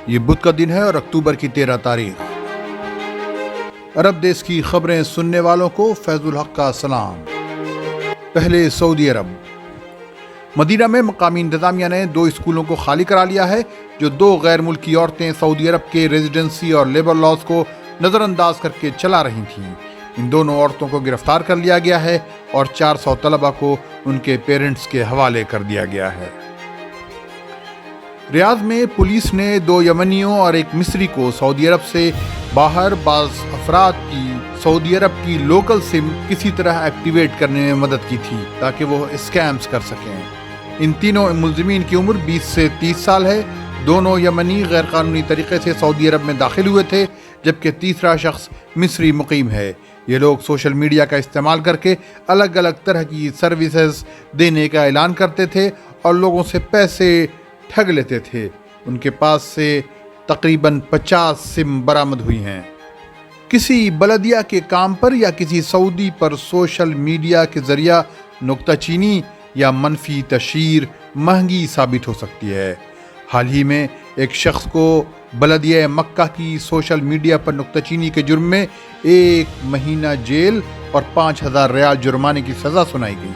یہ بدھ کا دن ہے اور اکتوبر کی 13 تاریخ۔ عرب دیش کی خبریں سننے والوں کو فیض الحق کا سلام۔ پہلے سعودی عرب۔ مدینہ میں مقامی انتظامیہ نے 2 اسکولوں کو خالی کرا لیا ہے جو 2 غیر ملکی عورتیں سعودی عرب کے ریزیڈنسی اور لیبر لاز کو نظر انداز کر کے چلا رہی تھیں۔ ان دونوں عورتوں کو گرفتار کر لیا گیا ہے اور 400 طلبہ کو ان کے پیرنٹس کے حوالے کر دیا گیا ہے۔ ریاض میں پولیس نے 2 یمنیوں اور 1 مصری کو سعودی عرب سے باہر بعض افراد کی سعودی عرب کی لوکل سم کسی طرح ایکٹیویٹ کرنے میں مدد کی تھی تاکہ وہ اسکیمز کر سکیں۔ ان تینوں ملزمین کی عمر 20 سے 30 سال ہے۔ دونوں یمنی غیر قانونی طریقے سے سعودی عرب میں داخل ہوئے تھے جبکہ تیسرا شخص مصری مقیم ہے۔ یہ لوگ سوشل میڈیا کا استعمال کر کے الگ الگ طرح کی سروسز دینے کا اعلان کرتے تھے اور لوگوں سے پیسے ٹھگ لیتے تھے۔ ان کے پاس سے تقریباً 50 سم برآمد ہوئی ہیں۔ کسی بلدیہ کے کام پر یا کسی سعودی پر سوشل میڈیا کے ذریعہ نکتہ چینی یا منفی تشہیر مہنگی ثابت ہو سکتی ہے۔ حال ہی میں ایک شخص کو بلدیہ مکہ کی سوشل میڈیا پر نکتہ چینی کے جرم میں 1 مہینہ جیل اور 5000 ریال جرمانے کی سزا سنائی گئی۔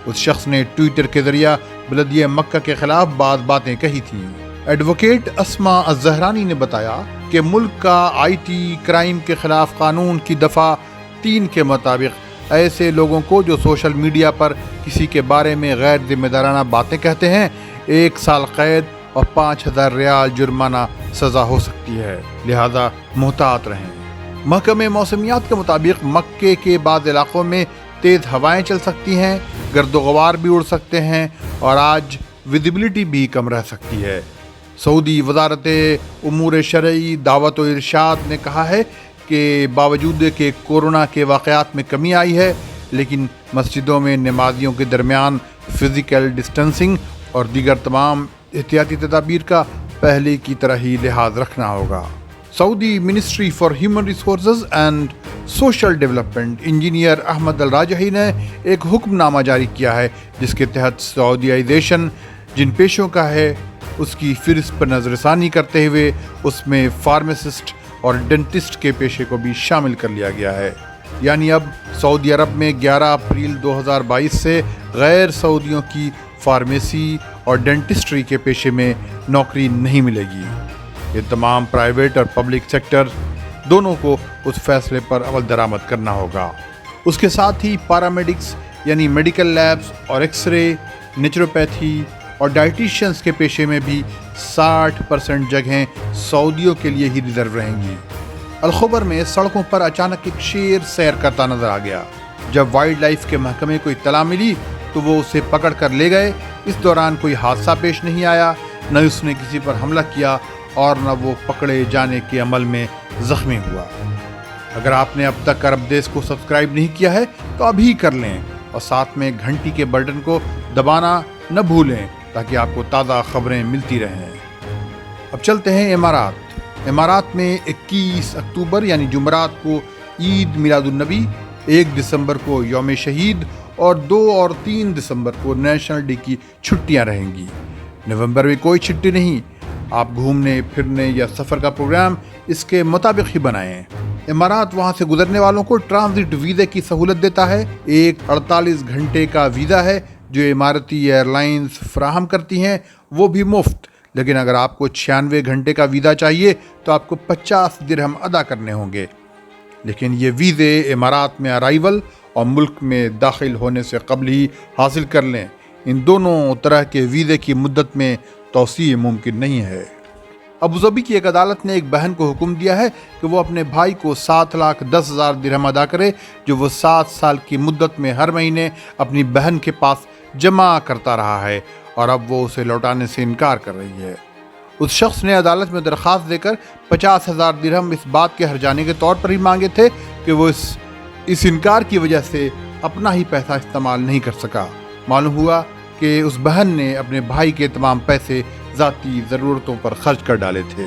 اس شخص نے ٹویٹر کے ذریعہ بلدیہ مکہ کے خلاف بعض باتیں کہی تھیں۔ ایڈوکیٹ اسما الزہرانی نے بتایا کہ ملک کا IT کرائم کے خلاف قانون کی دفعہ 3 کے مطابق ایسے لوگوں کو جو سوشل میڈیا پر کسی کے بارے میں غیر ذمہ دارانہ باتیں کہتے ہیں 1 سال قید اور 5000 ریال جرمانہ سزا ہو سکتی ہے، لہذا محتاط رہیں۔ محکمہ موسمیات کے مطابق مکے کے بعض علاقوں میں تیز ہوائیں چل سکتی ہیں، گرد و غبار بھی اڑ سکتے ہیں اور آج ویزیبلٹی بھی کم رہ سکتی ہے۔ سعودی وزارت امور شرعی دعوت و ارشاد نے کہا ہے کہ باوجود کہ کورونا کے واقعات میں کمی آئی ہے لیکن مسجدوں میں نمازیوں کے درمیان فزیکل ڈسٹنسنگ اور دیگر تمام احتیاطی تدابیر کا پہلے کی طرح ہی لحاظ رکھنا ہوگا۔ Saudi ministry for human resources and social development engineer Ahmed Al Rajhi نے ایک حکم نامہ جاری کیا ہے جس کے تحت سعودیائزیشن جن پیشوں کا ہے اس کی فہرست پر نظر ثانی کرتے ہوئے اس میں فارماسسٹ اور ڈینٹسٹ کے پیشے کو بھی شامل کر لیا گیا ہے۔ یعنی اب سعودی عرب میں 11 اپریل 2022 سے غیر سعودیوں کی فارمیسی اور ڈینٹسٹری کے پیشے میں نوکری نہیں ملے گی۔ یہ تمام پرائیویٹ اور پبلک سیکٹر دونوں کو اس فیصلے پر عمل درآمد کرنا ہوگا۔ اس کے ساتھ ہی پیرامیڈکس یعنی میڈیکل لیبز اور ایکس رے، نیچروپیتھی اور ڈائٹیشینز کے پیشے میں بھی 60% جگہیں سعودیوں کے لیے ہی ریزرو رہیں گی۔ الخبر میں سڑکوں پر اچانک ایک شیر سیر کرتا نظر آ گیا۔ جب وائلڈ لائف کے محکمے کو اطلاع ملی تو وہ اسے پکڑ کر لے گئے۔ اس دوران کوئی حادثہ پیش نہیں آیا، نہ اس نے کسی پر حملہ کیا اور نہ وہ پکڑے جانے کے عمل میں زخمی ہوا۔ اگر آپ نے اب تک عرب دیش کو سبسکرائب نہیں کیا ہے تو ابھی کر لیں اور ساتھ میں گھنٹی کے بٹن کو دبانا نہ بھولیں تاکہ آپ کو تازہ خبریں ملتی رہیں۔ اب چلتے ہیں امارات میں 21 اکتوبر یعنی جمعرات کو عید میلاد النبی، 1 دسمبر کو یوم شہید اور 2 اور 3 دسمبر کو نیشنل ڈے کی چھٹیاں رہیں گی۔ نومبر میں کوئی چھٹی نہیں۔ آپ گھومنے پھرنے یا سفر کا پروگرام اس کے مطابق ہی بنائیں۔ امارات وہاں سے گزرنے والوں کو ٹرانزٹ ویزے کی سہولت دیتا ہے۔ ایک 48 گھنٹے کا ویزا ہے جو اماراتی ایئر لائنز فراہم کرتی ہیں، وہ بھی مفت۔ لیکن اگر آپ کو 96 گھنٹے کا ویزا چاہیے تو آپ کو 50 درہم ادا کرنے ہوں گے۔ لیکن یہ ویزے امارات میں ارائیول اور ملک میں داخل ہونے سے قبل ہی حاصل کر لیں۔ ان دونوں طرح کے ویزے کی مدت میں توسیع ممکن نہیں ہے۔ ابوظہبی کی ایک عدالت نے ایک بہن کو حکم دیا ہے کہ وہ اپنے بھائی کو 7,10,000 درہم ادا کرے جو وہ 7 سال کی مدت میں ہر مہینے اپنی بہن کے پاس جمع کرتا رہا ہے اور اب وہ اسے لوٹانے سے انکار کر رہی ہے۔ اس شخص نے عدالت میں درخواست دے کر 50,000 درہم اس بات کے ہرجانے کے طور پر ہی مانگے تھے کہ وہ اس انکار کی وجہ سے اپنا ہی پیسہ استعمال نہیں کر سکا۔ معلوم ہوا کہ اس بہن نے اپنے بھائی کے تمام پیسے ذاتی ضرورتوں پر خرچ کر ڈالے تھے۔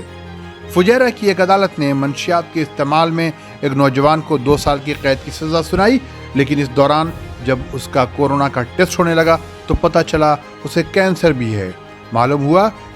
فجیرہ کی ایک عدالت نے منشیات کے استعمال میں ایک نوجوان کو 2 سال کی قید کی سزا سنائی، لیکن اس دوران جب اس کا کورونا کا ٹیسٹ ہونے لگا تو پتہ چلا اسے کینسر بھی ہے۔ معلوم ہوا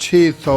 600